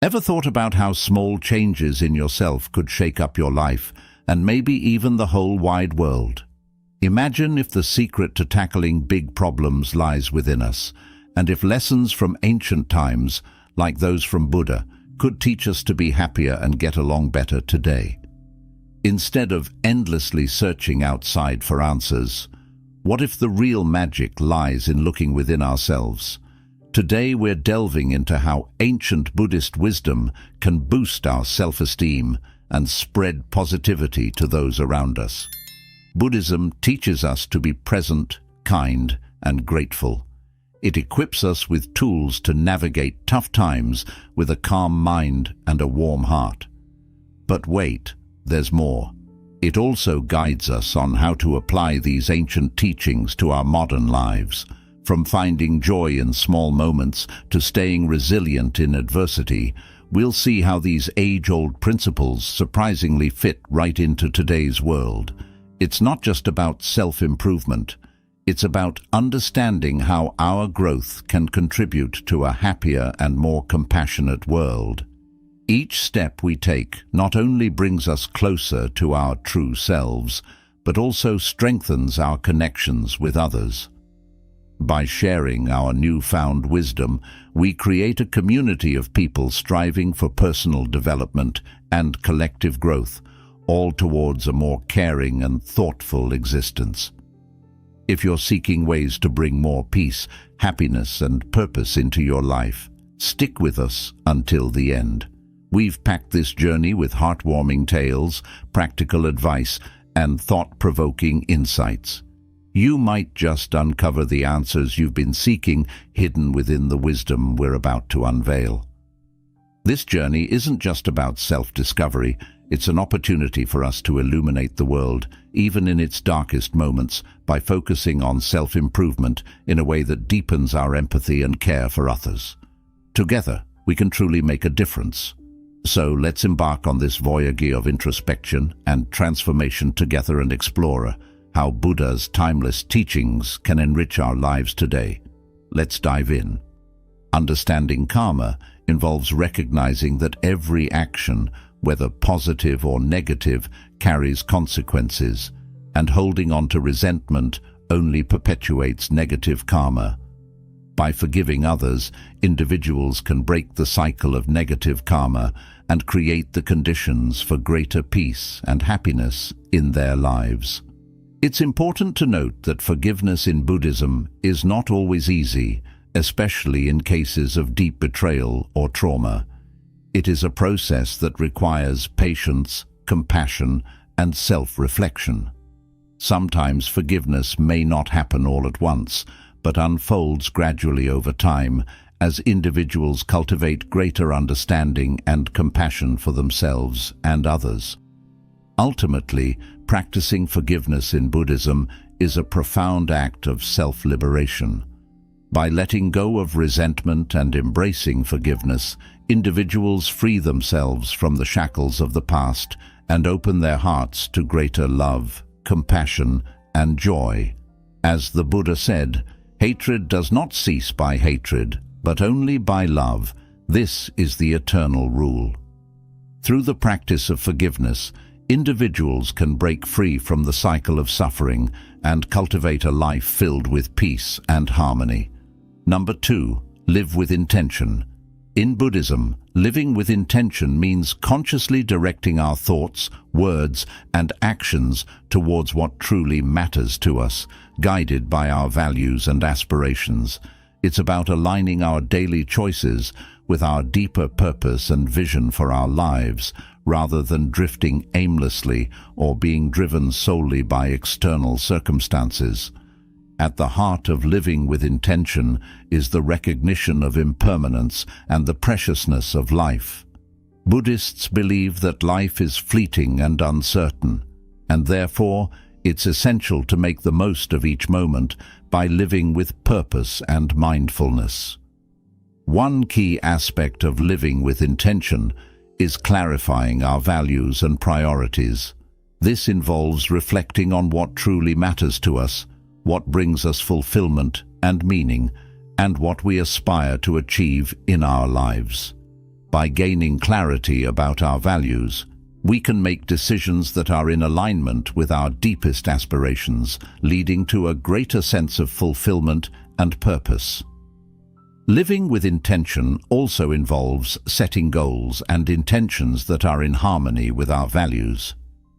Ever thought about how small changes in yourself could shake up your life, and maybe even the whole wide world? Imagine if the secret to tackling big problems lies within us, and if lessons from ancient times, like those from Buddha, could teach us to be happier and get along better today. Instead of endlessly searching outside for answers, what if the real magic lies in looking within ourselves? Today we're delving into how ancient Buddhist wisdom can boost our self-esteem and spread positivity to those around us. Buddhism teaches us to be present, kind, and grateful. It equips us with tools to navigate tough times with a calm mind and a warm heart. But wait, there's more. It also guides us on how to apply these ancient teachings to our modern lives. From finding joy in small moments to staying resilient in adversity, we'll see how these age-old principles surprisingly fit right into today's world. It's not just about self-improvement. It's about understanding how our growth can contribute to a happier and more compassionate world. Each step we take not only brings us closer to our true selves, but also strengthens our connections with others. By sharing our newfound wisdom, we create a community of people striving for personal development and collective growth, all towards a more caring and thoughtful existence. If you're seeking ways to bring more peace, happiness, and purpose into your life, stick with us until the end. We've packed this journey with heartwarming tales, practical advice, and thought-provoking insights. You might just uncover the answers you've been seeking, hidden within the wisdom we're about to unveil. This journey isn't just about self-discovery. It's an opportunity for us to illuminate the world, even in its darkest moments, by focusing on self-improvement in a way that deepens our empathy and care for others. Together, we can truly make a difference. So let's embark on this voyage of introspection and transformation together and explore how Buddha's timeless teachings can enrich our lives today. Let's dive in. Understanding karma involves recognizing that every action, whether positive or negative, carries consequences, and holding on to resentment only perpetuates negative karma. By forgiving others, individuals can break the cycle of negative karma and create the conditions for greater peace and happiness in their lives. It's important to note that forgiveness in Buddhism is not always easy, especially in cases of deep betrayal or trauma. It is a process that requires patience, compassion, and self-reflection. Sometimes forgiveness may not happen all at once, but unfolds gradually over time as individuals cultivate greater understanding and compassion for themselves and others. Ultimately, practicing forgiveness in Buddhism is a profound act of self-liberation. By letting go of resentment and embracing forgiveness, individuals free themselves from the shackles of the past and open their hearts to greater love, compassion, and joy. As the Buddha said, hatred does not cease by hatred, but only by love. This is the eternal rule. Through the practice of forgiveness, individuals can break free from the cycle of suffering and cultivate a life filled with peace and harmony. Number 2, live with intention. In Buddhism, living with intention means consciously directing our thoughts, words, and actions towards what truly matters to us, guided by our values and aspirations. It's about aligning our daily choices with our deeper purpose and vision for our lives, rather than drifting aimlessly or being driven solely by external circumstances. At the heart of living with intention is the recognition of impermanence and the preciousness of life. Buddhists believe that life is fleeting and uncertain, and therefore it's essential to make the most of each moment by living with purpose and mindfulness. One key aspect of living with intention is clarifying our values and priorities. This involves reflecting on what truly matters to us, what brings us fulfillment and meaning, and what we aspire to achieve in our lives. By gaining clarity about our values, we can make decisions that are in alignment with our deepest aspirations, leading to a greater sense of fulfillment and purpose. Living with intention also involves setting goals and intentions that are in harmony with our values.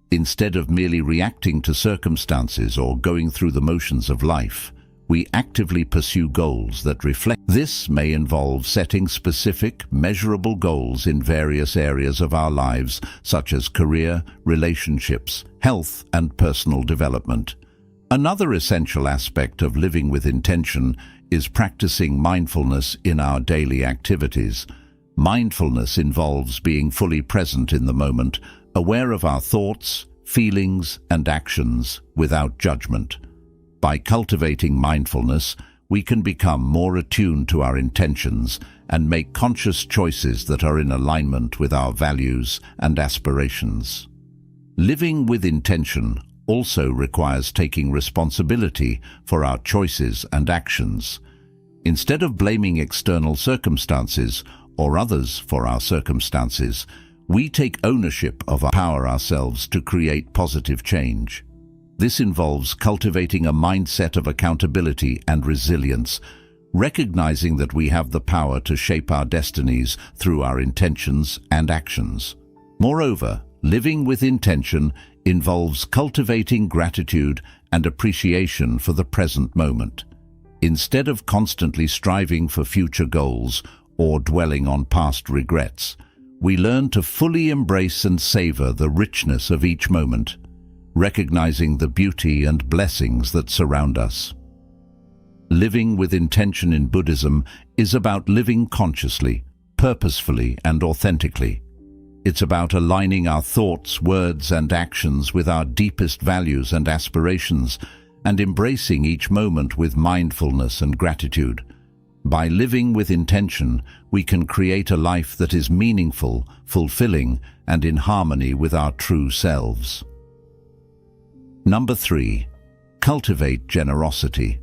Instead of merely reacting to circumstances or going through the motions of life, we actively pursue goals that reflect. This may involve setting specific, measurable goals in various areas of our lives, such as career, relationships, health, and personal development. Another essential aspect of living with intention is practicing mindfulness in our daily activities. Mindfulness involves being fully present in the moment, aware of our thoughts, feelings, and actions without judgment. By cultivating mindfulness, we can become more attuned to our intentions and make conscious choices that are in alignment with our values and aspirations. Living with intention also requires taking responsibility for our choices and actions. Instead of blaming external circumstances or others for our circumstances, we take ownership of our power ourselves to create positive change. This involves cultivating a mindset of accountability and resilience, recognizing that we have the power to shape our destinies through our intentions and actions. Moreover, living with intention involves cultivating gratitude and appreciation for the present moment. Instead of constantly striving for future goals or dwelling on past regrets, we learn to fully embrace and savor the richness of each moment, recognizing the beauty and blessings that surround us. Living with intention in Buddhism is about living consciously, purposefully, and authentically. It's about aligning our thoughts, words, and actions with our deepest values and aspirations, and embracing each moment with mindfulness and gratitude. By living with intention, we can create a life that is meaningful, fulfilling, and in harmony with our true selves. Number 3. Cultivate generosity.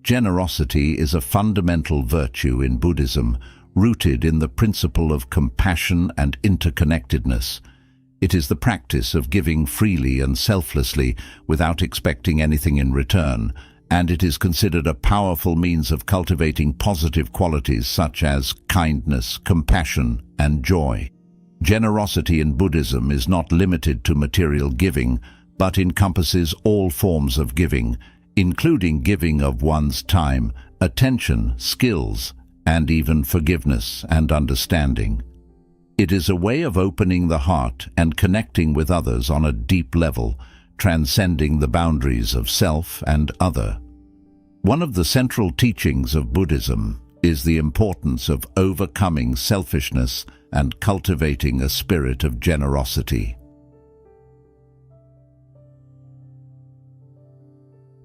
Generosity is a fundamental virtue in Buddhism, rooted in the principle of compassion and interconnectedness. It is the practice of giving freely and selflessly without expecting anything in return, and it is considered a powerful means of cultivating positive qualities such as kindness, compassion, and joy. Generosity in Buddhism is not limited to material giving, but encompasses all forms of giving, including giving of one's time, attention, skills, and even forgiveness and understanding. It is a way of opening the heart and connecting with others on a deep level, transcending the boundaries of self and other. One of the central teachings of Buddhism is the importance of overcoming selfishness and cultivating a spirit of generosity.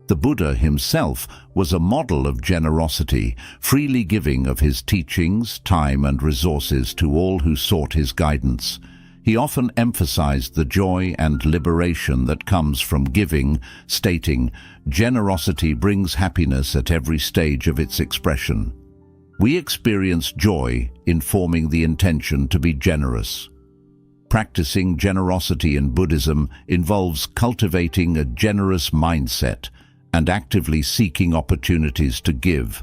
The Buddha himself was a model of generosity, freely giving of his teachings, time, and resources to all who sought his guidance. He often emphasized the joy and liberation that comes from giving, stating, "Generosity brings happiness at every stage of its expression." We experience joy in forming the intention to be generous. Practicing generosity in Buddhism involves cultivating a generous mindset and actively seeking opportunities to give.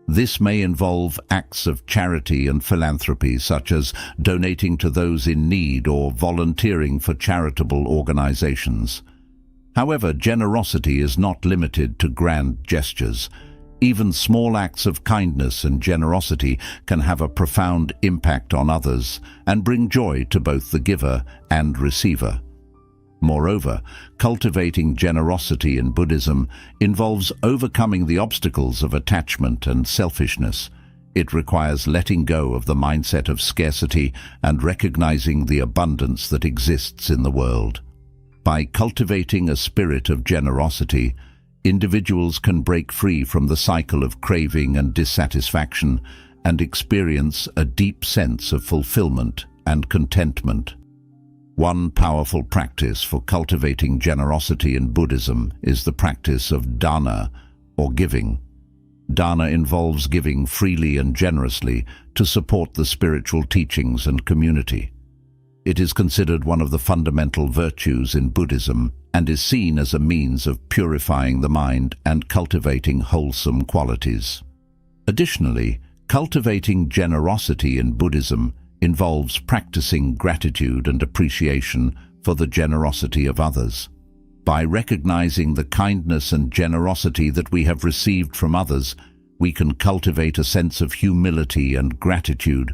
This may involve acts of charity and philanthropy, such as donating to those in need or volunteering for charitable organizations. However, generosity is not limited to grand gestures. Even small acts of kindness and generosity can have a profound impact on others and bring joy to both the giver and receiver. Moreover, cultivating generosity in Buddhism involves overcoming the obstacles of attachment and selfishness. It requires letting go of the mindset of scarcity and recognizing the abundance that exists in the world. By cultivating a spirit of generosity, individuals can break free from the cycle of craving and dissatisfaction and experience a deep sense of fulfillment and contentment. One powerful practice for cultivating generosity in Buddhism is the practice of dana, or giving. Dana involves giving freely and generously to support the spiritual teachings and community. It is considered one of the fundamental virtues in Buddhism and is seen as a means of purifying the mind and cultivating wholesome qualities. Additionally, cultivating generosity in Buddhism involves practicing gratitude and appreciation for the generosity of others. By recognizing the kindness and generosity that we have received from others, we can cultivate a sense of humility and gratitude,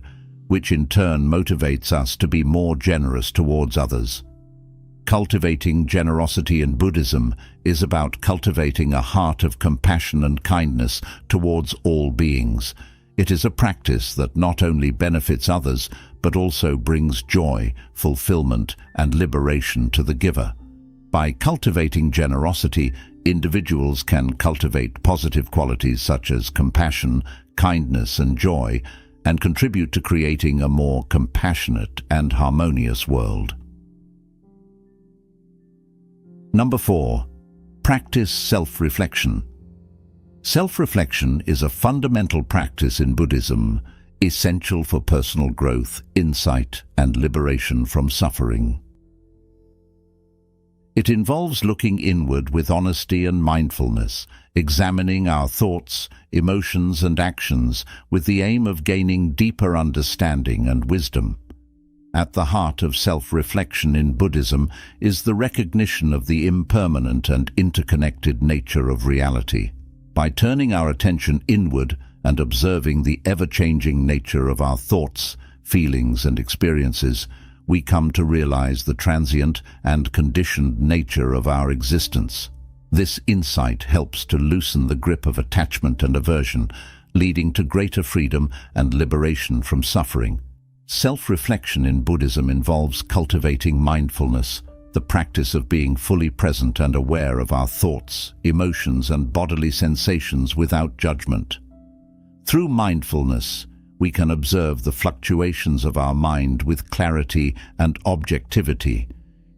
which in turn motivates us to be more generous towards others. Cultivating generosity in Buddhism is about cultivating a heart of compassion and kindness towards all beings. It is a practice that not only benefits others, but also brings joy, fulfillment, and liberation to the giver. By cultivating generosity, individuals can cultivate positive qualities such as compassion, kindness, and joy, and contribute to creating a more compassionate and harmonious world. Number 4. Practice self-reflection. Self-reflection is a fundamental practice in Buddhism, essential for personal growth, insight, and liberation from suffering. It involves looking inward with honesty and mindfulness, examining our thoughts, emotions, and actions with the aim of gaining deeper understanding and wisdom. At the heart of self-reflection in Buddhism is the recognition of the impermanent and interconnected nature of reality. By turning our attention inward and observing the ever-changing nature of our thoughts, feelings, and experiences, we come to realize the transient and conditioned nature of our existence. This insight helps to loosen the grip of attachment and aversion, leading to greater freedom and liberation from suffering. Self-reflection in Buddhism involves cultivating mindfulness, the practice of being fully present and aware of our thoughts, emotions, and bodily sensations without judgment. Through mindfulness, we can observe the fluctuations of our mind with clarity and objectivity,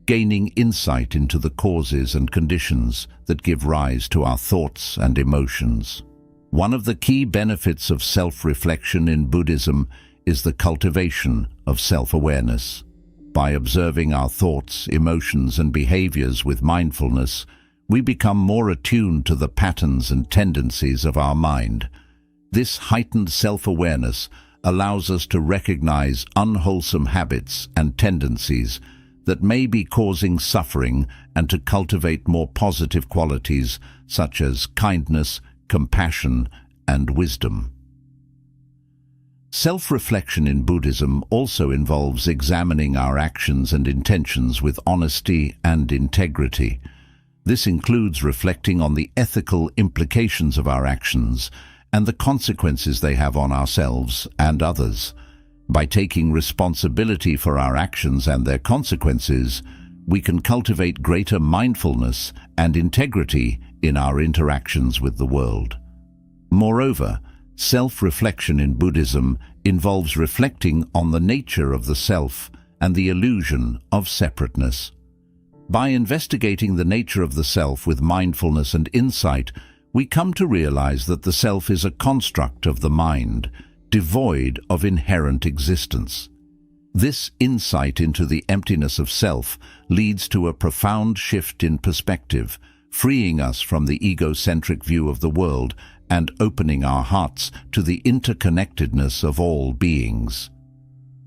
gaining insight into the causes and conditions that give rise to our thoughts and emotions. One of the key benefits of self-reflection in Buddhism is the cultivation of self-awareness. By observing our thoughts, emotions, and behaviors with mindfulness, we become more attuned to the patterns and tendencies of our mind. This heightened self-awareness allows us to recognize unwholesome habits and tendencies that may be causing suffering and to cultivate more positive qualities such as kindness, compassion, and wisdom. Self-reflection in Buddhism also involves examining our actions and intentions with honesty and integrity. This includes reflecting on the ethical implications of our actions and the consequences they have on ourselves and others. By taking responsibility for our actions and their consequences, we can cultivate greater mindfulness and integrity in our interactions with the world. Moreover, self-reflection in Buddhism involves reflecting on the nature of the self and the illusion of separateness. By investigating the nature of the self with mindfulness and insight, we come to realize that the self is a construct of the mind, devoid of inherent existence. This insight into the emptiness of self leads to a profound shift in perspective, freeing us from the egocentric view of the world and opening our hearts to the interconnectedness of all beings.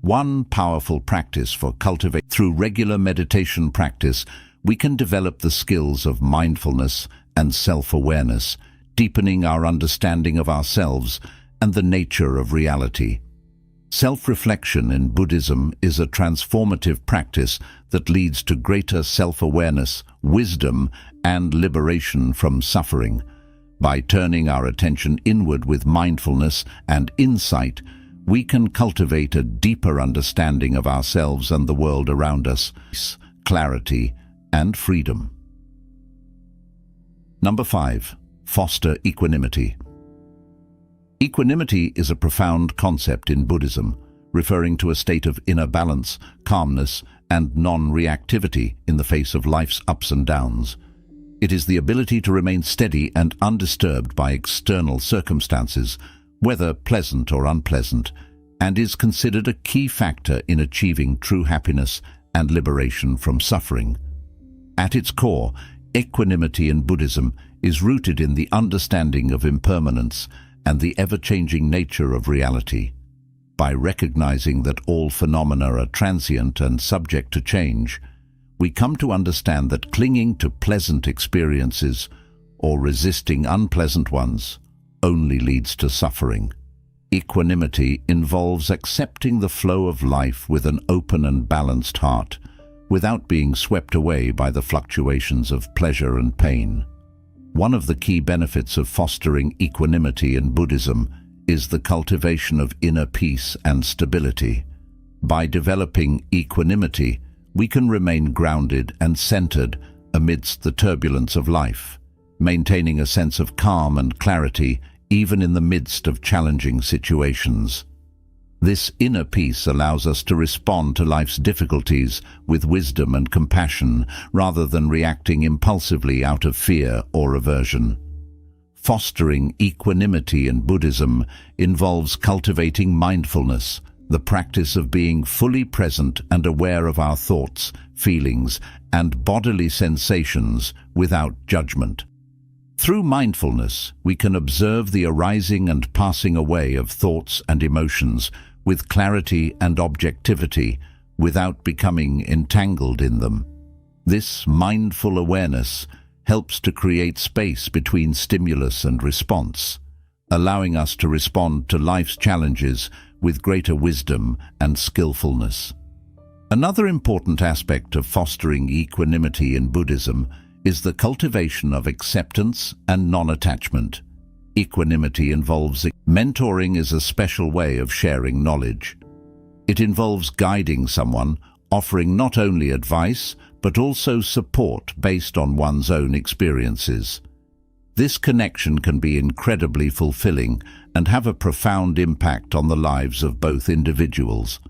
One powerful practice for cultivate. Through regular meditation practice, we can develop the skills of mindfulness and self-awareness, deepening our understanding of ourselves and the nature of reality. Self-reflection in Buddhism is a transformative practice that leads to greater self-awareness, wisdom, and liberation from suffering. By turning our attention inward with mindfulness and insight, we can cultivate a deeper understanding of ourselves and the world around us, clarity, and freedom. Number 5. Foster equanimity. Equanimity is a profound concept in Buddhism, referring to a state of inner balance, calmness, and non-reactivity in the face of life's ups and downs. It is the ability to remain steady and undisturbed by external circumstances, whether pleasant or unpleasant, and is considered a key factor in achieving true happiness and liberation from suffering. At its core, equanimity in Buddhism is rooted in the understanding of impermanence and the ever-changing nature of reality. By recognizing that all phenomena are transient and subject to change, we come to understand that clinging to pleasant experiences or resisting unpleasant ones only leads to suffering. Equanimity involves accepting the flow of life with an open and balanced heart, without being swept away by the fluctuations of pleasure and pain. One of the key benefits of fostering equanimity in Buddhism is the cultivation of inner peace and stability. By developing equanimity, we can remain grounded and centered amidst the turbulence of life, maintaining a sense of calm and clarity even in the midst of challenging situations. This inner peace allows us to respond to life's difficulties with wisdom and compassion rather than reacting impulsively out of fear or aversion. Fostering equanimity in Buddhism involves cultivating mindfulness, the practice of being fully present and aware of our thoughts, feelings, and bodily sensations without judgment. Through mindfulness, we can observe the arising and passing away of thoughts and emotions with clarity and objectivity without becoming entangled in them. This mindful awareness helps to create space between stimulus and response, allowing us to respond to life's challenges with greater wisdom and skillfulness. Another important aspect of fostering equanimity in Buddhism is the cultivation of acceptance and non-attachment. Equanimity involves mentoring is a special way of sharing knowledge. It involves guiding someone, offering not only advice, but also support based on one's own experiences. This connection can be incredibly fulfilling and have a profound impact on the lives of both individuals.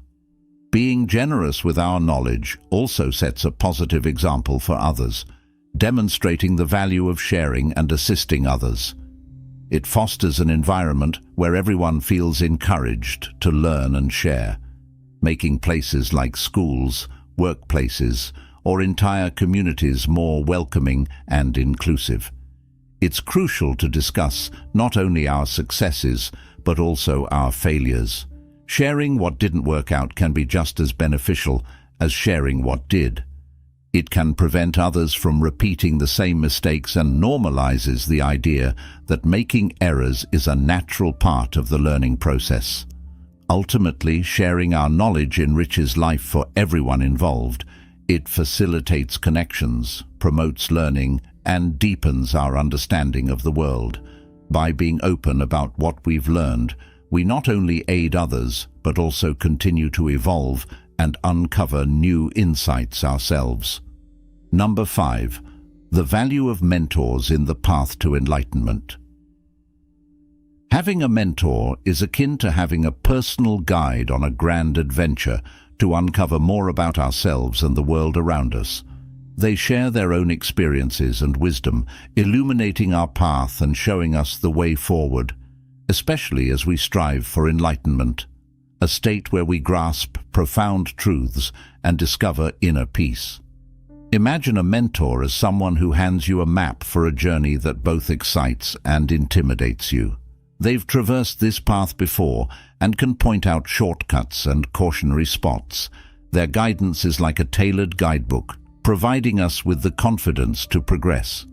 Being generous with our knowledge also sets a positive example for others, demonstrating the value of sharing and assisting others. It fosters an environment where everyone feels encouraged to learn and share, making places like schools, workplaces, or entire communities more welcoming and inclusive. It's crucial to discuss not only our successes, but also our failures. Sharing what didn't work out can be just as beneficial as sharing what did. It can prevent others from repeating the same mistakes and normalizes the idea that making errors is a natural part of the learning process. Ultimately, sharing our knowledge enriches life for everyone involved. It facilitates connections, promotes learning, and deepens our understanding of the world. By being open about what we've learned, we not only aid others, but also continue to evolve and uncover new insights ourselves. Number 5. The value of mentors in the path to enlightenment. Having a mentor is akin to having a personal guide on a grand adventure to uncover more about ourselves and the world around us. They share their own experiences and wisdom, illuminating our path and showing us the way forward, especially as we strive for enlightenment, a state where we grasp profound truths and discover inner peace. Imagine a mentor as someone who hands you a map for a journey that both excites and intimidates you. They've traversed this path before and can point out shortcuts and cautionary spots. Their guidance is like a tailored guidebook, providing us with the confidence to progress.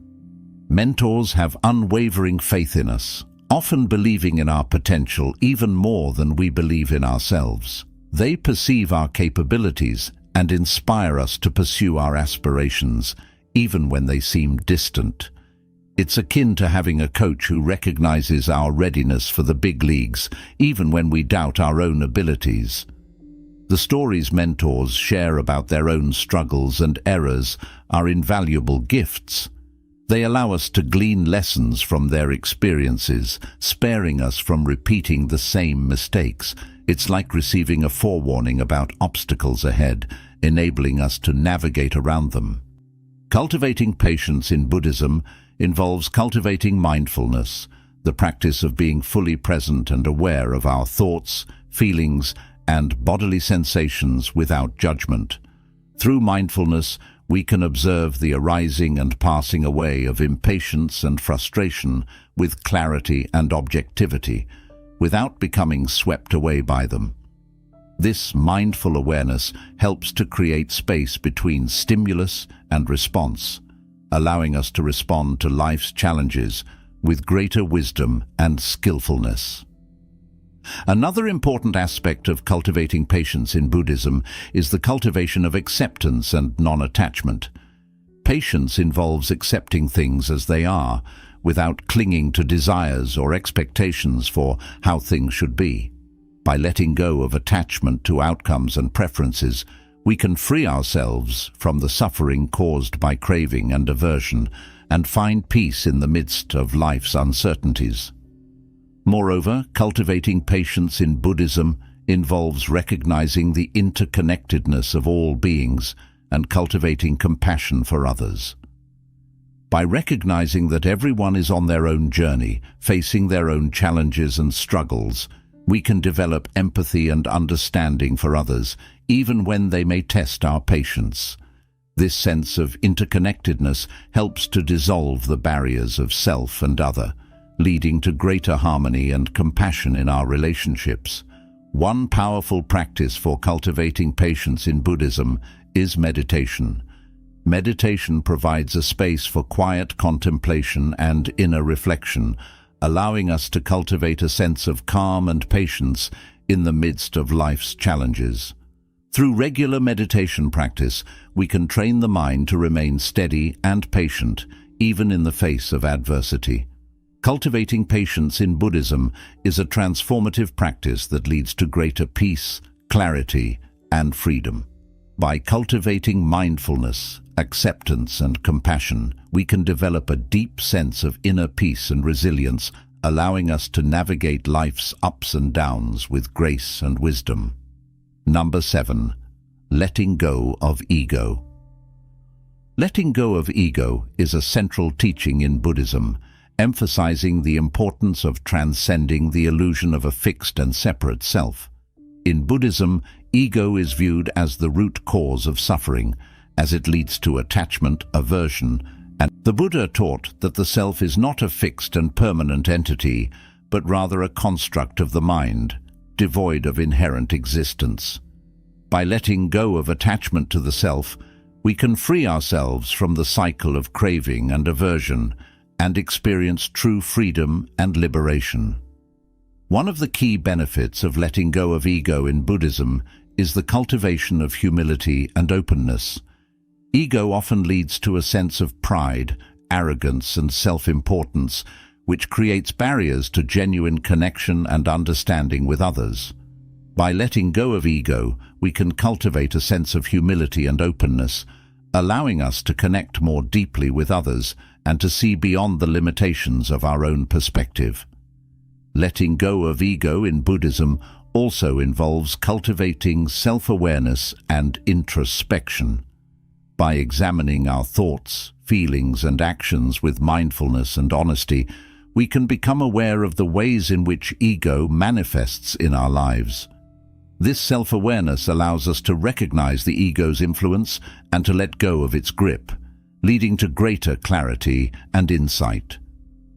Mentors have unwavering faith in us, often believing in our potential even more than we believe in ourselves. They perceive our capabilities and inspire us to pursue our aspirations, even when they seem distant. It's akin to having a coach who recognizes our readiness for the big leagues, even when we doubt our own abilities. The stories mentors share about their own struggles and errors are invaluable gifts. They allow us to glean lessons from their experiences, sparing us from repeating the same mistakes. It's like receiving a forewarning about obstacles ahead, enabling us to navigate around them. Cultivating patience in Buddhism involves cultivating mindfulness, the practice of being fully present and aware of our thoughts, feelings, and bodily sensations without judgment. Through mindfulness, we can observe the arising and passing away of impatience and frustration with clarity and objectivity, without becoming swept away by them. This mindful awareness helps to create space between stimulus and response, allowing us to respond to life's challenges with greater wisdom and skillfulness. Another important aspect of cultivating patience in Buddhism is the cultivation of acceptance and non-attachment. Patience involves accepting things as they are, without clinging to desires or expectations for how things should be. By letting go of attachment to outcomes and preferences, we can free ourselves from the suffering caused by craving and aversion and find peace in the midst of life's uncertainties. Moreover, cultivating patience in Buddhism involves recognizing the interconnectedness of all beings and cultivating compassion for others. By recognizing that everyone is on their own journey, facing their own challenges and struggles, we can develop empathy and understanding for others, even when they may test our patience. This sense of interconnectedness helps to dissolve the barriers of self and other, leading to greater harmony and compassion in our relationships. One powerful practice for cultivating patience in Buddhism is meditation. Meditation provides a space for quiet contemplation and inner reflection, allowing us to cultivate a sense of calm and patience in the midst of life's challenges. Through regular meditation practice, we can train the mind to remain steady and patient, even in the face of adversity. Cultivating patience in Buddhism is a transformative practice that leads to greater peace, clarity, and freedom. By cultivating mindfulness, acceptance, and compassion, we can develop a deep sense of inner peace and resilience, allowing us to navigate life's ups and downs with grace and wisdom. Number 7. Letting go of ego. Letting go of ego is a central teaching in Buddhism, emphasizing the importance of transcending the illusion of a fixed and separate self. In Buddhism, ego is viewed as the root cause of suffering, as it leads to attachment, aversion, and the Buddha taught that the self is not a fixed and permanent entity, but rather a construct of the mind, devoid of inherent existence. By letting go of attachment to the self, we can free ourselves from the cycle of craving and aversion and experience true freedom and liberation. One of the key benefits of letting go of ego in Buddhism is the cultivation of humility and openness. Ego often leads to a sense of pride, arrogance, and self-importance, which creates barriers to genuine connection and understanding with others. By letting go of ego, we can cultivate a sense of humility and openness, allowing us to connect more deeply with others and to see beyond the limitations of our own perspective. Letting go of ego in Buddhism also involves cultivating self-awareness and introspection. By examining our thoughts, feelings, and actions with mindfulness and honesty, we can become aware of the ways in which ego manifests in our lives. This self-awareness allows us to recognize the ego's influence and to let go of its grip, leading to greater clarity and insight.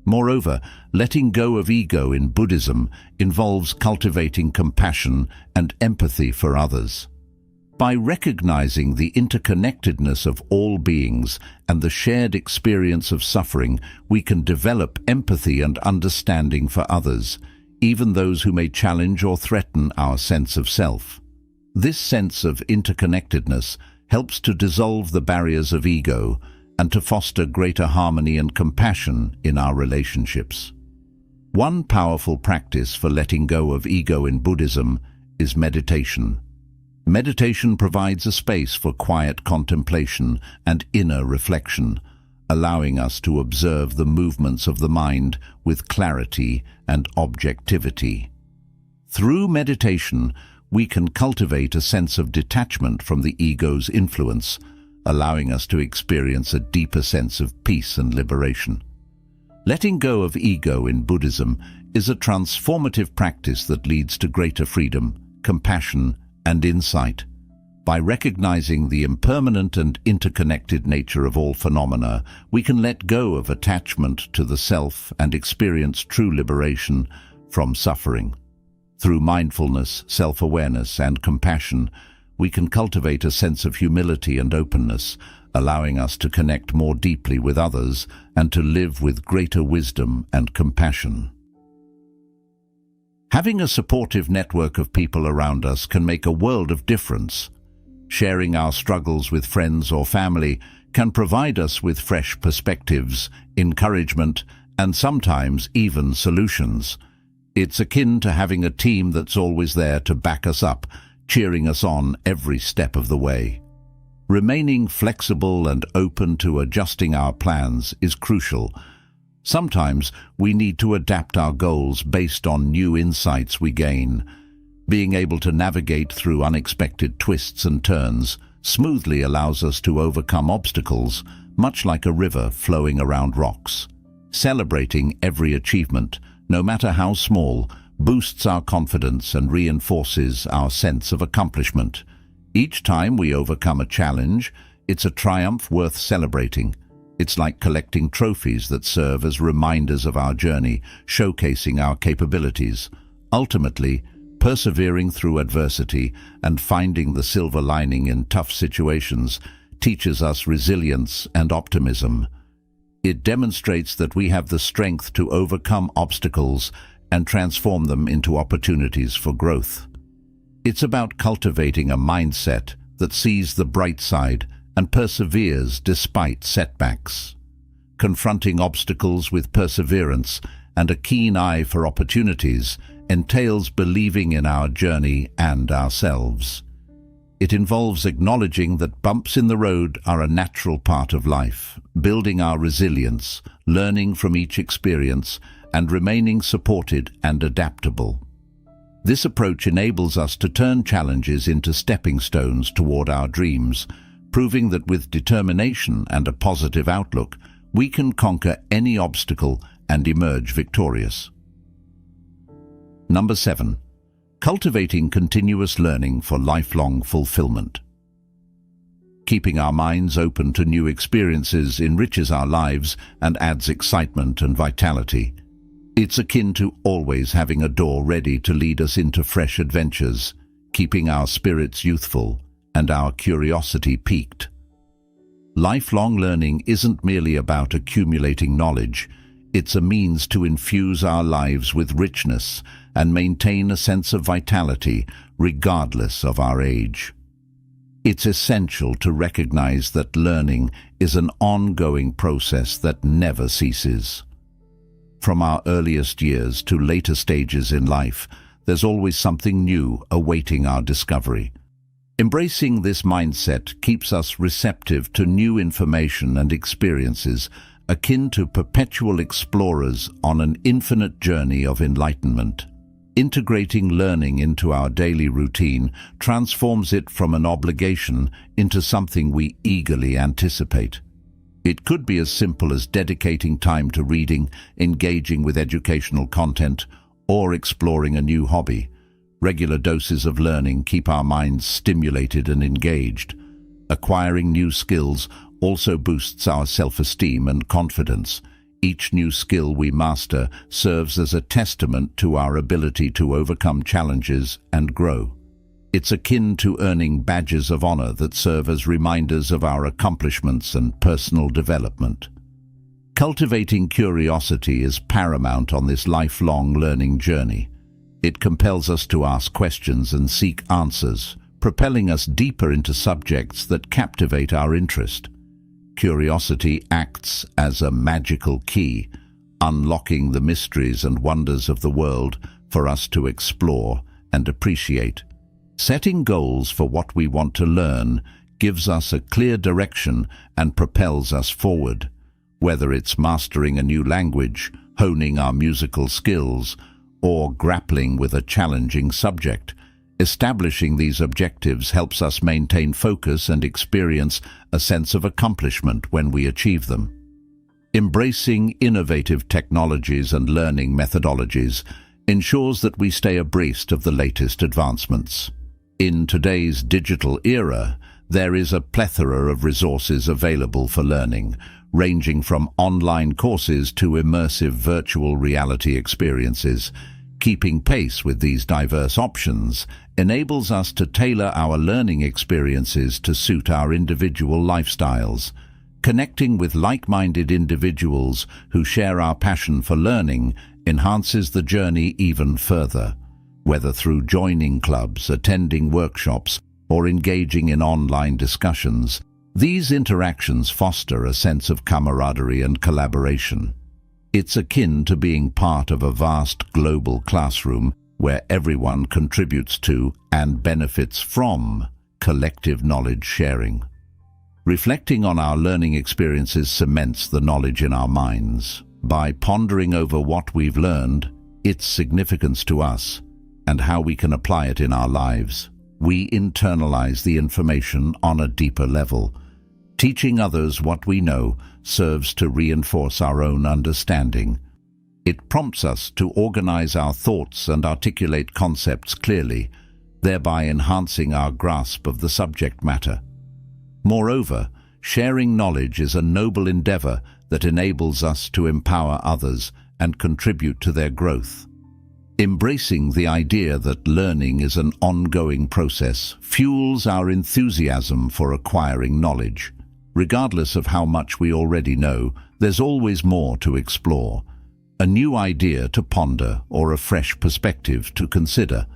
Moreover, letting go of ego in Buddhism involves cultivating compassion and empathy for others. By recognizing the interconnectedness of all beings and the shared experience of suffering, we can develop empathy and understanding for others, even those who may challenge or threaten our sense of self. This sense of interconnectedness helps to dissolve the barriers of ego and to foster greater harmony and compassion in our relationships. One powerful practice for letting go of ego in Buddhism is meditation. Meditation provides a space for quiet contemplation and inner reflection, allowing us to observe the movements of the mind with clarity and objectivity. Through meditation, we can cultivate a sense of detachment from the ego's influence, allowing us to experience a deeper sense of peace and liberation. Letting go of ego in Buddhism is a transformative practice that leads to greater freedom, compassion, and insight. By recognizing the impermanent and interconnected nature of all phenomena, we can let go of attachment to the self and experience true liberation from suffering. Through mindfulness, self-awareness, and compassion, we can cultivate a sense of humility and openness, allowing us to connect more deeply with others and to live with greater wisdom and compassion. Having a supportive network of people around us can make a world of difference. Sharing our struggles with friends or family can provide us with fresh perspectives, encouragement, and sometimes even solutions. It's akin to having a team that's always there to back us up, cheering us on every step of the way. Remaining flexible and open to adjusting our plans is crucial. Sometimes we need to adapt our goals based on new insights we gain. Being able to navigate through unexpected twists and turns smoothly allows us to overcome obstacles, much like a river flowing around rocks. Celebrating every achievement, no matter how small, boosts our confidence and reinforces our sense of accomplishment. Each time we overcome a challenge, it's a triumph worth celebrating. It's like collecting trophies that serve as reminders of our journey, showcasing our capabilities. Ultimately, persevering through adversity and finding the silver lining in tough situations teaches us resilience and optimism. It demonstrates that we have the strength to overcome obstacles and transform them into opportunities for growth. It's about cultivating a mindset that sees the bright side and perseveres despite setbacks. Confronting obstacles with perseverance and a keen eye for opportunities entails believing in our journey and ourselves. It involves acknowledging that bumps in the road are a natural part of life, building our resilience, learning from each experience, and remaining supported and adaptable. This approach enables us to turn challenges into stepping stones toward our dreams, proving that with determination and a positive outlook, we can conquer any obstacle and emerge victorious. Number 7. Cultivating continuous learning for lifelong fulfillment. Keeping our minds open to new experiences enriches our lives and adds excitement and vitality. It's akin to always having a door ready to lead us into fresh adventures, keeping our spirits youthful and our curiosity piqued. Lifelong learning isn't merely about accumulating knowledge. It's a means to infuse our lives with richness and maintain a sense of vitality regardless of our age. It's essential to recognize that learning is an ongoing process that never ceases. From our earliest years to later stages in life, there's always something new awaiting our discovery. Embracing this mindset keeps us receptive to new information and experiences, akin to perpetual explorers on an infinite journey of enlightenment. Integrating learning into our daily routine transforms it from an obligation into something we eagerly anticipate. It could be as simple as dedicating time to reading, engaging with educational content, or exploring a new hobby. Regular doses of learning keep our minds stimulated and engaged. Acquiring new skills also boosts our self-esteem and confidence. Each new skill we master serves as a testament to our ability to overcome challenges and grow. It's akin to earning badges of honor that serve as reminders of our accomplishments and personal development. Cultivating curiosity is paramount on this lifelong learning journey. It compels us to ask questions and seek answers, propelling us deeper into subjects that captivate our interest. Curiosity acts as a magical key, unlocking the mysteries and wonders of the world for us to explore and appreciate. Setting goals for what we want to learn gives us a clear direction and propels us forward. Whether it's mastering a new language, honing our musical skills, or grappling with a challenging subject, Establishing these objectives helps us maintain focus and experience a sense of accomplishment when we achieve them. Embracing innovative technologies and learning methodologies ensures that we stay abreast of the latest advancements. In today's digital era, there is a plethora of resources available for learning, ranging from online courses to immersive virtual reality experiences. Keeping pace with these diverse options enables us to tailor our learning experiences to suit our individual lifestyles. Connecting with like-minded individuals who share our passion for learning enhances the journey even further. Whether through joining clubs, attending workshops, or engaging in online discussions, these interactions foster a sense of camaraderie and collaboration. It's akin to being part of a vast global classroom where everyone contributes to and benefits from collective knowledge sharing. Reflecting on our learning experiences cements the knowledge in our minds. By pondering over what we've learned, its significance to us, and how we can apply it in our lives, we internalize the information on a deeper level. Teaching others what we know serves to reinforce our own understanding. It prompts us to organize our thoughts and articulate concepts clearly, thereby enhancing our grasp of the subject matter. Moreover, sharing knowledge is a noble endeavor that enables us to empower others and contribute to their growth. Embracing the idea that learning is an ongoing process fuels our enthusiasm for acquiring knowledge. Regardless of how much we already know, there's always more to explore, a new idea to ponder, or a fresh perspective to consider.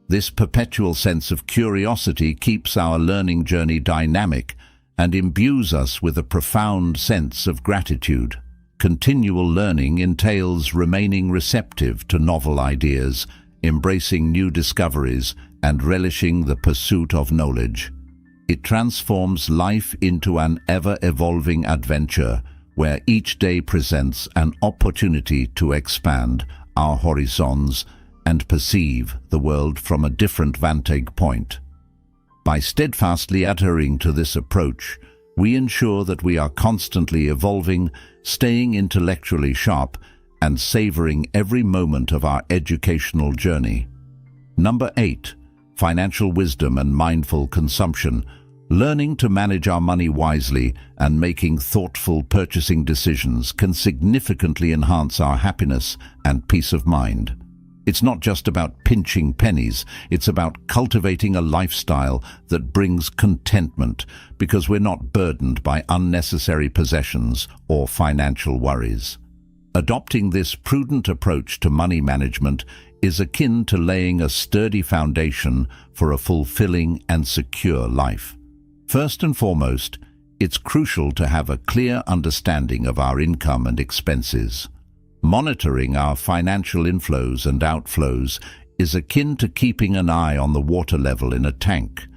This perpetual sense of curiosity keeps our learning journey dynamic and imbues us with a profound sense of gratitude. Continual learning entails remaining receptive to novel ideas, embracing new discoveries, and relishing the pursuit of knowledge. It transforms life into an ever-evolving adventure where each day presents an opportunity to expand our horizons and perceive the world from a different vantage point. By steadfastly adhering to this approach, we ensure that we are constantly evolving, staying intellectually sharp, and savoring every moment of our educational journey. Number 8. Financial wisdom and mindful consumption. Learning to manage our money wisely and making thoughtful purchasing decisions can significantly enhance our happiness and peace of mind. It's not just about pinching pennies, it's about cultivating a lifestyle that brings contentment because we're not burdened by unnecessary possessions or financial worries. Adopting this prudent approach to money management is akin to laying a sturdy foundation for a fulfilling and secure life. First and foremost, it's crucial to have a clear understanding of our income and expenses. Monitoring our financial inflows and outflows is akin to keeping an eye on the water level in a tank.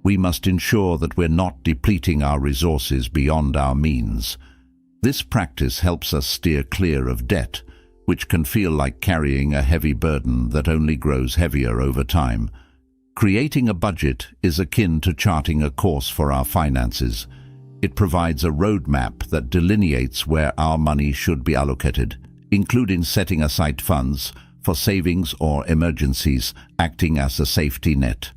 We must ensure that we're not depleting our resources beyond our means. This practice helps us steer clear of debt, which can feel like carrying a heavy burden that only grows heavier over time. Creating a budget is akin to charting a course for our finances. It provides a roadmap that delineates where our money should be allocated, including setting aside funds for savings or emergencies, acting as a safety net.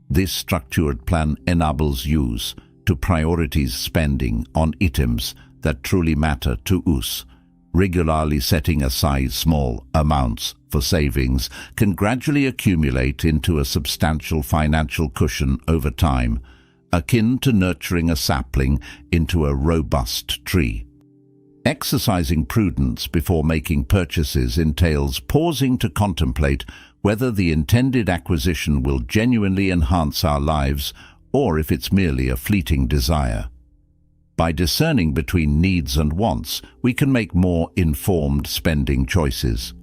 This structured plan enables use to prioritize spending on items that truly matter to us. Regularly setting aside small amounts for savings can gradually accumulate into a substantial financial cushion over time, akin to nurturing a sapling into a robust tree. Exercising prudence before making purchases entails pausing to contemplate whether the intended acquisition will genuinely enhance our lives or if it's merely a fleeting desire. By discerning between needs and wants, we can make more informed spending choices.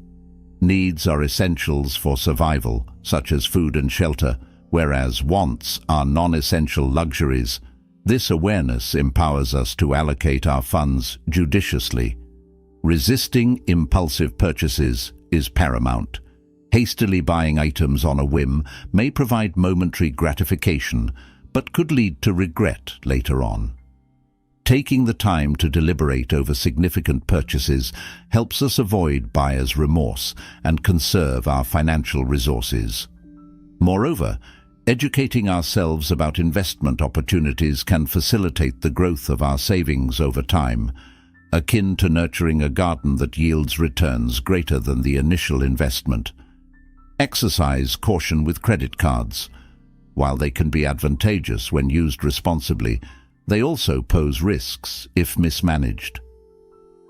Needs are essentials for survival, such as food and shelter, whereas wants are non-essential luxuries. This awareness empowers us to allocate our funds judiciously. Resisting impulsive purchases is paramount. Hastily buying items on a whim may provide momentary gratification, but could lead to regret later on. Taking the time to deliberate over significant purchases helps us avoid buyer's remorse and conserve our financial resources. Moreover, educating ourselves about investment opportunities can facilitate the growth of our savings over time, akin to nurturing a garden that yields returns greater than the initial investment. Exercise caution with credit cards. While they can be advantageous when used responsibly, they also pose risks if mismanaged.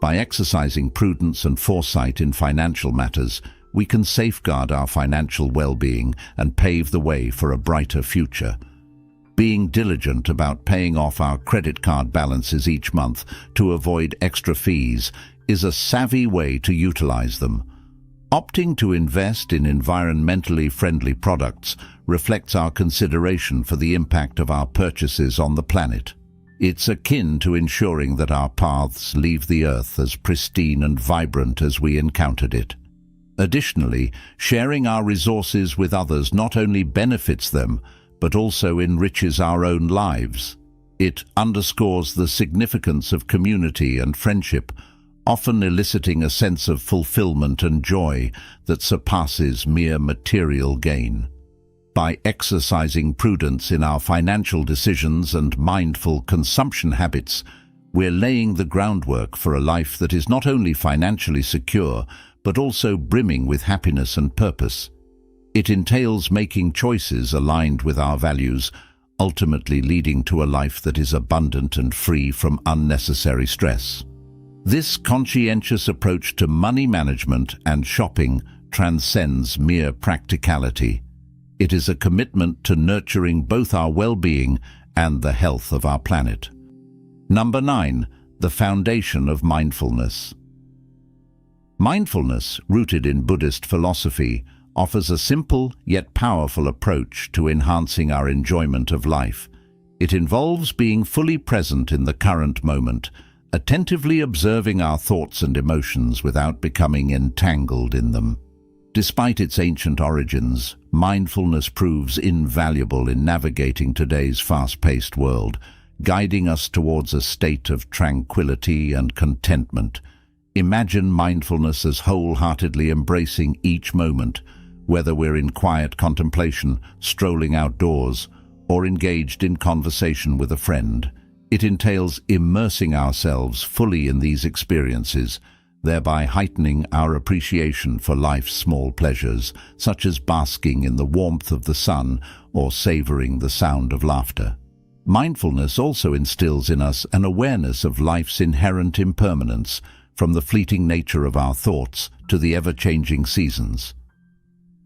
By exercising prudence and foresight in financial matters, we can safeguard our financial well-being and pave the way for a brighter future. Being diligent about paying off our credit card balances each month to avoid extra fees is a savvy way to utilize them. Opting to invest in environmentally friendly products reflects our consideration for the impact of our purchases on the planet. It's akin to ensuring that our paths leave the earth as pristine and vibrant as we encountered it. Additionally, sharing our resources with others not only benefits them, but also enriches our own lives. It underscores the significance of community and friendship, often eliciting a sense of fulfillment and joy that surpasses mere material gain. By exercising prudence in our financial decisions and mindful consumption habits, we're laying the groundwork for a life that is not only financially secure, but also brimming with happiness and purpose. It entails making choices aligned with our values, ultimately leading to a life that is abundant and free from unnecessary stress. This conscientious approach to money management and shopping transcends mere practicality. It is a commitment to nurturing both our well-being and the health of our planet. Number 9, the foundation of mindfulness. Mindfulness, rooted in Buddhist philosophy, offers a simple yet powerful approach to enhancing our enjoyment of life. It involves being fully present in the current moment, attentively observing our thoughts and emotions without becoming entangled in them. Despite its ancient origins, mindfulness proves invaluable in navigating today's fast-paced world, guiding us towards a state of tranquility and contentment. Imagine mindfulness as wholeheartedly embracing each moment, whether we're in quiet contemplation, strolling outdoors, or engaged in conversation with a friend. It entails immersing ourselves fully in these experiences, thereby heightening our appreciation for life's small pleasures, such as basking in the warmth of the sun or savoring the sound of laughter. Mindfulness also instills in us an awareness of life's inherent impermanence, from the fleeting nature of our thoughts to the ever-changing seasons.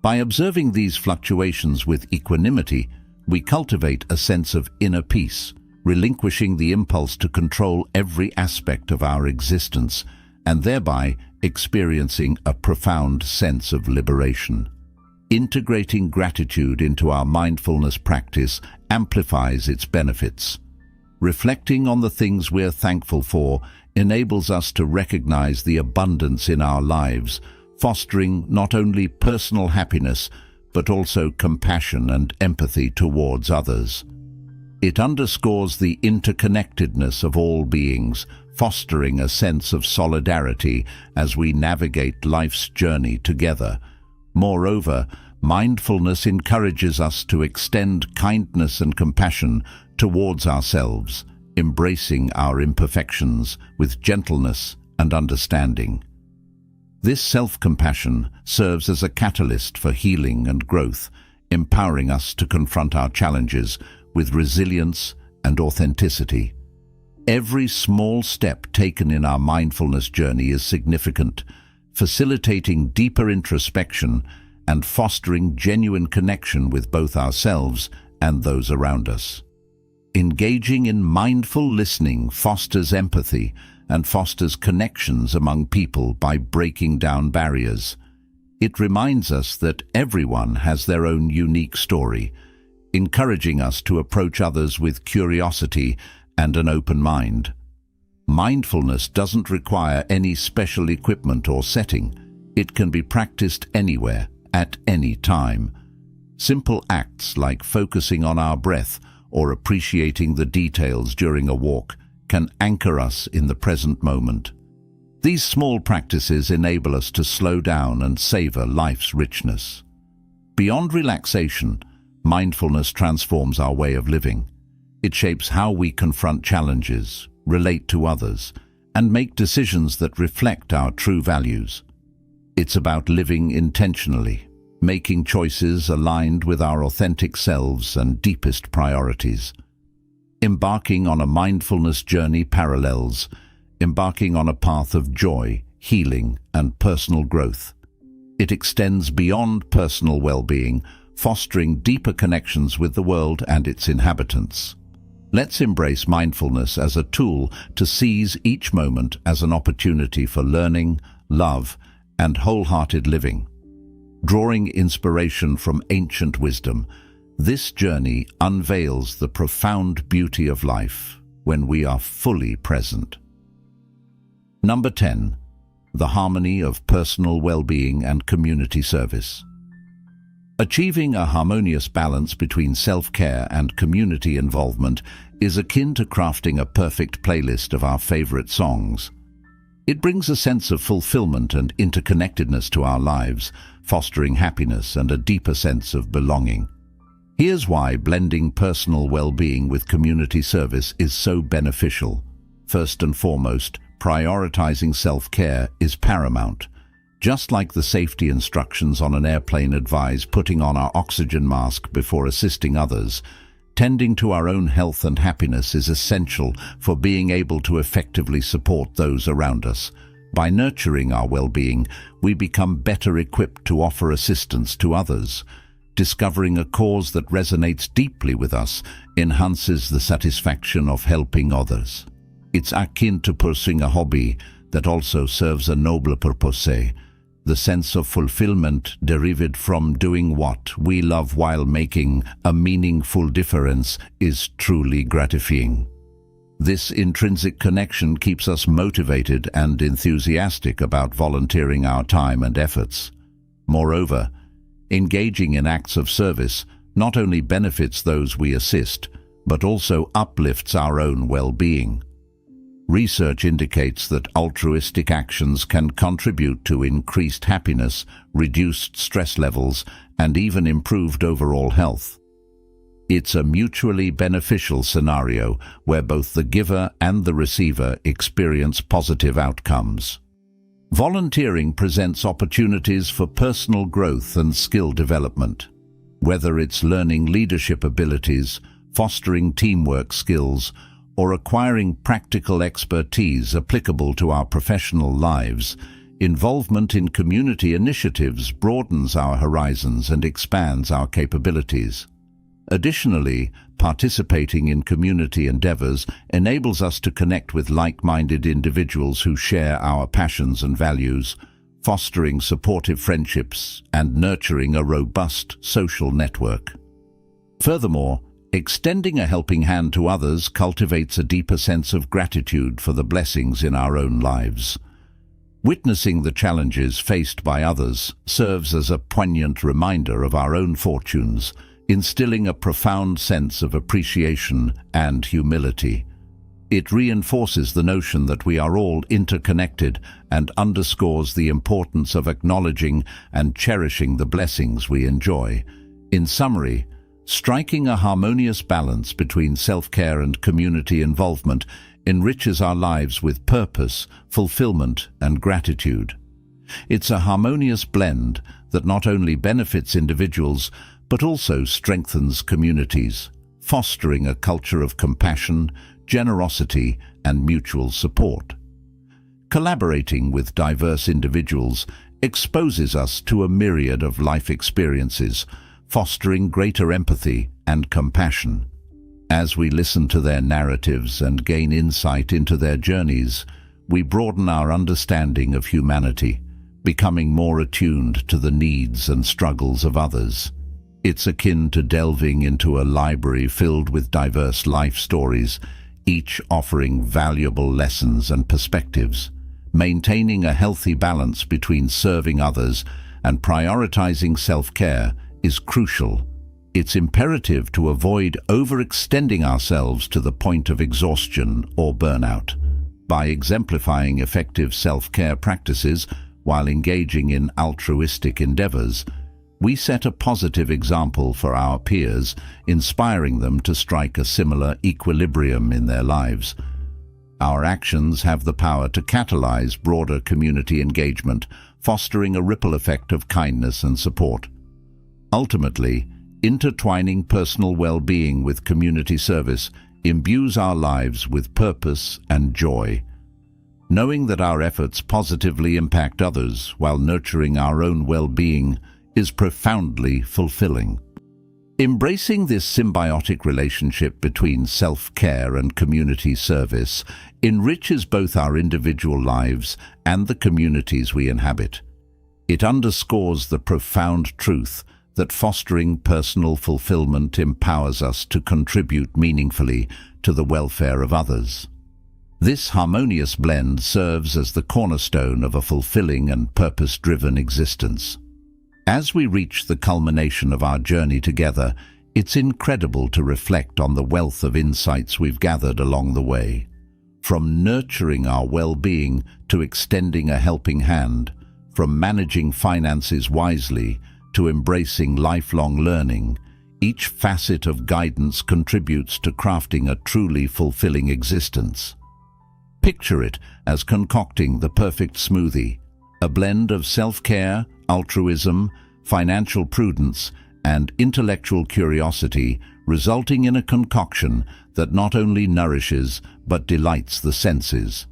By observing these fluctuations with equanimity, we cultivate a sense of inner peace, relinquishing the impulse to control every aspect of our existence, and thereby experiencing a profound sense of liberation. Integrating gratitude into our mindfulness practice amplifies its benefits. Reflecting on the things we're thankful for enables us to recognize the abundance in our lives, fostering not only personal happiness, but also compassion and empathy towards others. It underscores the interconnectedness of all beings, fostering a sense of solidarity as we navigate life's journey together. Moreover, mindfulness encourages us to extend kindness and compassion towards ourselves, embracing our imperfections with gentleness and understanding. This self-compassion serves as a catalyst for healing and growth, empowering us to confront our challenges with resilience and authenticity. Every small step taken in our mindfulness journey is significant, facilitating deeper introspection and fostering genuine connection with both ourselves and those around us. Engaging in mindful listening fosters empathy and fosters connections among people by breaking down barriers. It reminds us that everyone has their own unique story, encouraging us to approach others with curiosity and an open mind. Mindfulness doesn't require any special equipment or setting. It can be practiced anywhere at any time. Simple acts like focusing on our breath or appreciating the details during a walk can anchor us in the present moment. These small practices enable us to slow down and savor life's richness. Beyond relaxation, mindfulness transforms our way of living. It shapes how we confront challenges, relate to others, and make decisions that reflect our true values. It's about living intentionally, making choices aligned with our authentic selves and deepest priorities. Embarking on a mindfulness journey parallels embarking on a path of joy, healing, and personal growth. It extends beyond personal well-being, fostering deeper connections with the world and its inhabitants. Let's embrace mindfulness as a tool to seize each moment as an opportunity for learning, love, and wholehearted living. Drawing inspiration from ancient wisdom, this journey unveils the profound beauty of life when we are fully present. Number 10. The harmony of personal well-being and community service. Achieving a harmonious balance between self-care and community involvement is akin to crafting a perfect playlist of our favorite songs. It brings a sense of fulfillment and interconnectedness to our lives, fostering happiness and a deeper sense of belonging. Here's why blending personal well-being with community service is so beneficial. First and foremost, prioritizing self-care is paramount. Just like the safety instructions on an airplane advise putting on our oxygen mask before assisting others, tending to our own health and happiness is essential for being able to effectively support those around us. By nurturing our well-being, we become better equipped to offer assistance to others. Discovering a cause that resonates deeply with us enhances the satisfaction of helping others. It's akin to pursuing a hobby that also serves a nobler purpose. The sense of fulfillment derived from doing what we love while making a meaningful difference is truly gratifying. This intrinsic connection keeps us motivated and enthusiastic about volunteering our time and efforts. Moreover, engaging in acts of service not only benefits those we assist, but also uplifts our own well-being. Research indicates that altruistic actions can contribute to increased happiness, reduced stress levels, and even improved overall health. It's a mutually beneficial scenario where both the giver and the receiver experience positive outcomes. Volunteering presents opportunities for personal growth and skill development. Whether it's learning leadership abilities, fostering teamwork skills, or acquiring practical expertise applicable to our professional lives, involvement in community initiatives broadens our horizons and expands our capabilities. Additionally, participating in community endeavors enables us to connect with like-minded individuals who share our passions and values, fostering supportive friendships and nurturing a robust social network. Furthermore, extending a helping hand to others cultivates a deeper sense of gratitude for the blessings in our own lives. Witnessing the challenges faced by others serves as a poignant reminder of our own fortunes, instilling a profound sense of appreciation and humility. It reinforces the notion that we are all interconnected and underscores the importance of acknowledging and cherishing the blessings we enjoy. In summary, striking a harmonious balance between self-care and community involvement enriches our lives with purpose, fulfillment, and gratitude. It's a harmonious blend that not only benefits individuals, but also strengthens communities, fostering a culture of compassion, generosity, and mutual support. Collaborating with diverse individuals exposes us to a myriad of life experiences, fostering greater empathy and compassion. As we listen to their narratives and gain insight into their journeys, we broaden our understanding of humanity, becoming more attuned to the needs and struggles of others. It's akin to delving into a library filled with diverse life stories, each offering valuable lessons and perspectives. Maintaining a healthy balance between serving others and prioritizing self-care is crucial. It's imperative to avoid overextending ourselves to the point of exhaustion or burnout. By exemplifying effective self-care practices while engaging in altruistic endeavors, we set a positive example for our peers, inspiring them to strike a similar equilibrium in their lives. Our actions have the power to catalyze broader community engagement, fostering a ripple effect of kindness and support. Ultimately, intertwining personal well-being with community service imbues our lives with purpose and joy. Knowing that our efforts positively impact others while nurturing our own well-being is profoundly fulfilling. Embracing this symbiotic relationship between self-care and community service enriches both our individual lives and the communities we inhabit. It underscores the profound truth that fostering personal fulfillment empowers us to contribute meaningfully to the welfare of others. This harmonious blend serves as the cornerstone of a fulfilling and purpose-driven existence. As we reach the culmination of our journey together, it's incredible to reflect on the wealth of insights we've gathered along the way. From nurturing our well-being to extending a helping hand, from managing finances wisely to embracing lifelong learning, each facet of guidance contributes to crafting a truly fulfilling existence. Picture it as concocting the perfect smoothie, a blend of self-care, altruism, financial prudence, and intellectual curiosity, resulting in a concoction that not only nourishes but delights the senses.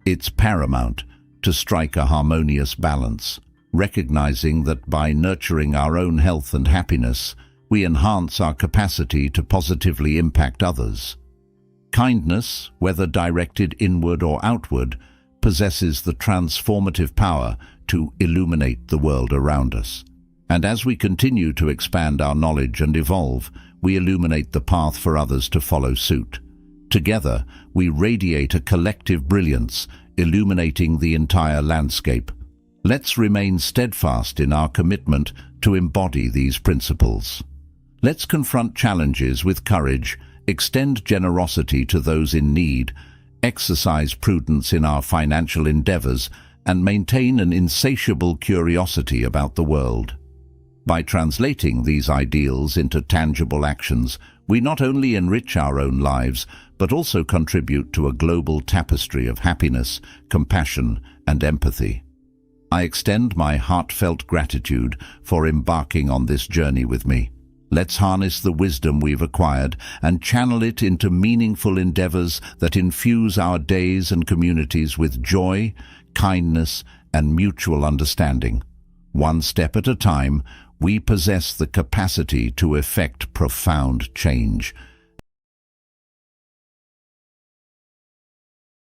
It's paramount to strike a harmonious balance, recognizing that by nurturing our own health and happiness, we enhance our capacity to positively impact others. Kindness, whether directed inward or outward, possesses the transformative power to illuminate the world around us. And as we continue to expand our knowledge and evolve, we illuminate the path for others to follow suit. Together, we radiate a collective brilliance, illuminating the entire landscape. Let's remain steadfast in our commitment to embody these principles. Let's confront challenges with courage, extend generosity to those in need, exercise prudence in our financial endeavors, and maintain an insatiable curiosity about the world. By translating these ideals into tangible actions, we not only enrich our own lives, but also contribute to a global tapestry of happiness, compassion, and empathy. I extend my heartfelt gratitude for embarking on this journey with me. Let's harness the wisdom we've acquired and channel it into meaningful endeavors that infuse our days and communities with joy, kindness, and mutual understanding. One step at a time, we possess the capacity to effect profound change.